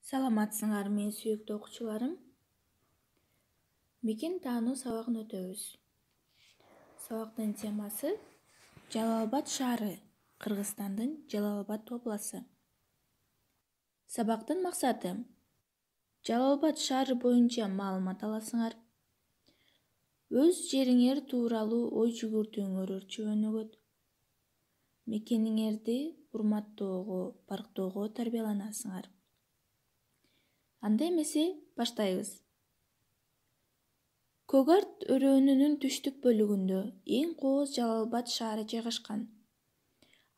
Саламатсыңар мен сүйүктүү окуучуларым. Мекен таануу сабагын өтөбүз. Сабактын темасы Жалал-Абад шаары, Кыргызстандын Жалал-Абад обласу. Сабактын максаты Жалал-Абад шаары боюнча маалымат аласыңар. Өз жериңер тууралуу ой жүгүртүүңөр чөйнөгөт. Мекениңерди урматтоого, барктоого тарбияланасыңар. Анда эмесе баштайбыз. Көгарт өрөөнүнүн түштүк бөлүгүндө эң кооз Жалал-Абад шаары жайгашкан.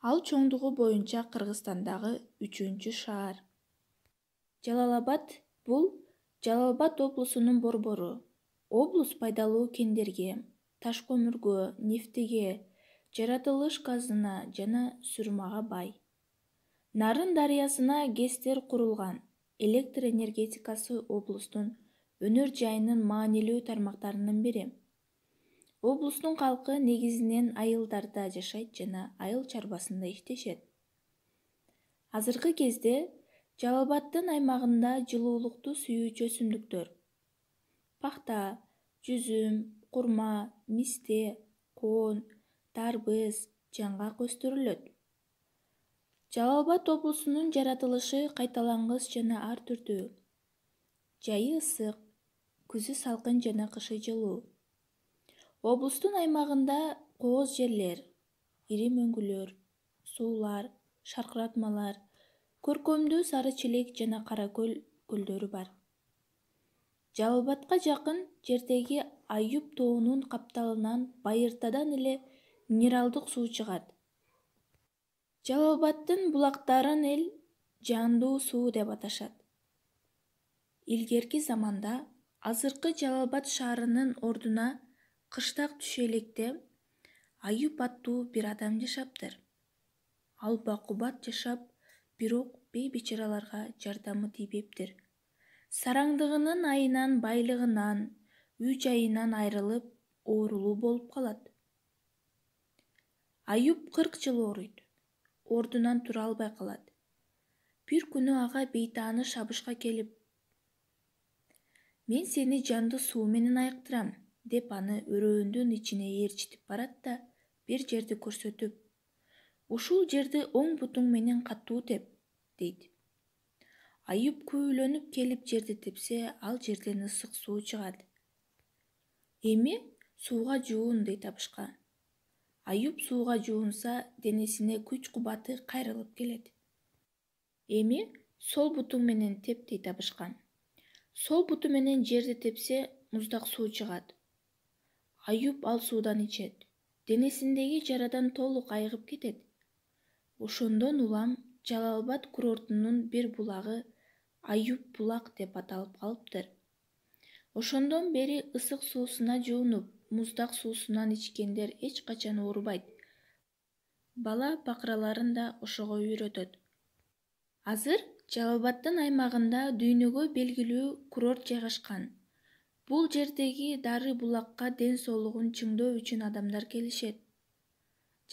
Ал чоңдугу боюнча Кыргызстандагы 3-чү шаар. Жалал-Абад бул Жалал-Абад облусунун борбору. Облус пайдалуу кендерге, таш көмүргө, нефтиге, жаратылыш газына жана сурмага бай. Нарын дарыясына ГЭСтер курулган. Электр энергетикасы облустун өнөр жайынын маанилүү тармактарынын бири. Облустун калкы негизинен айылдарда жашайт жана айыл чарбасында иштешет. Азыркы кезде Жалал-Абаддын аймагында жылуулукту сүйүүчү өсүмдүктөр пахта, жүзүм, курма, мисте, коон, дарбыз, жаңгак өстүрүлөт. Жалал-Абад облусунун жаратылышы кайталангыс жана ар түрдүү. Жайы ысык, күзү салкын жана кышы жылуу. Облустун аймагында кооз жерлер, ири мөңгүлөр, суулар, шаркыратмалар, көркөмдүү Сары Челек жана Кара Көл көлдөрү бар. Жалал-Абадка жакын жердеги Айып тоонун капталынан байыртадан эле минералдык суу чыгат. Жалал-Абаддын булактарын эл жандуу суу деп аташат. Илгерки заманда азыркы Жалал-Абад шаарынын ордуна кыштак түшө электе Айып аттуу бир адам жашаптыр. Ал бакубат жашап, бирок бейбечараларга жардамы тийбептир. Сараңдыгынын айынан, байлыгынан, үй жайынан айрылып, оорулуу болуп калат. Айып 40 жыл ооруйт. Ордунан тура албай калат. Бир күнү ага бейтааны шабышка келип, "Мен сени жанды суу менен айыктырам" деп аны өрөөндүн ичине ээрчитип барат да бир жерди көрсөтүп, "Ушул жерди оң бутуң менен катуу теп" дейт. Айып күйүлөнүп келип жерди тепсе, ал жерден ысык суу чыгат. "Эми сууга жуун" дейт абышка. Айып сууга жуунса, денесине күч-кубаты кайрылып келет. "Эми сол бутуң менен теп" дейт абышка. Сол буту менен жерди тепсе, муздак суу чыгат. Айып ал суудан ичет. Денесиндеги жарадан толук айыгып кетет. Ошондон улам Жалал-Абад курортунун бир булагы Айып булак деп аталып калыптыр. Ошондон бери ысык суусуна жуунуп, муздак суусунан ичкендер эч качан оорубайт. Бала-бакыраларын да ошого үйрөтөт. Азыр Жалал-Абаддын аймагында дүйнөгө белгилүү курорт жайгашкан. Бул жердеги дары булакка ден соолугун чыңдоо үчүн адамдар келишет.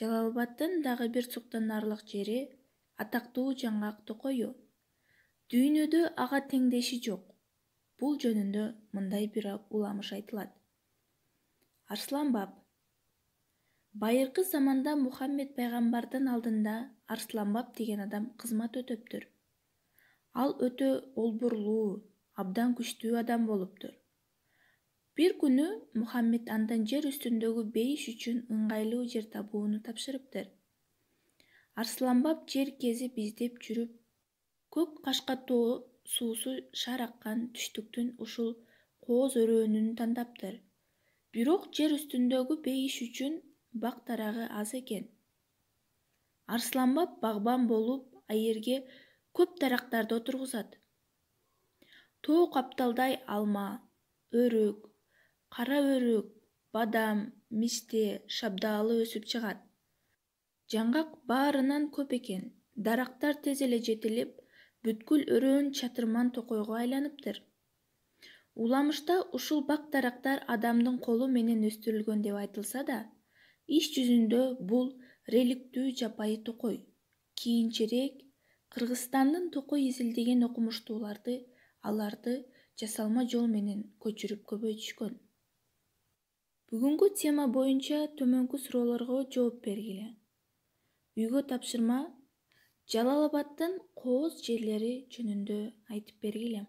Жалал-Абаддын дагы бир суктанарлык жери атактуу жаңгак токою. Дүйнөдө ага теңдеши жок. Бул жөнүндө мындай бир уламыш айтылат. Арсланбаб. Байыркы заманда Мухаммед пайгамбардын алдында Арсланбаб деген адам кызмат өтөптүр. Ал өтө олбурлуу, абдан күчтүү адам болуптур. Бир күнү Мухаммед андан жер үстүндөгү бейиш үчүн ыңгайлуу жер табууну тапшырыптыр. Арсланбаб жер кезип издеп жүрүп, Көк Кашка тоо суусу шар аккан түштүктүн ушул кооз өрөөнүн тандаптыр. Бирок жер үстүндөгү бейиш үчүн бак дарагы аз экен. Арсланбаб багбан болуп, аерге көп дарактарды отургузат. Тоо капталдай алма, өрүк, кара өрүк, бадам, мисте, шабдаалы өсүп чыгат. Жаңгак баарынан көп экен. Дарактар тез эле жетилип, бүткүл өрөөн чатырман токойго айланыптыр. Уламышта ушул бак дарактар адамдын колу менен өстүрүлгөн деп айтылса да, иш жүзүндө бул реликтүү жапайы токой. Кийинчерээк Кыргызстандын Токой изилдеген окумуштууларды аларды жасалма жол менен көчүрүп көбөйтүшкөн. Бүгүнкү тема боюнча төмөнкү суроолорго жооп бергиле. Үйгө тапшырма: Жалал Абаддын кооз жерлери жөнүндө айтып бергиле.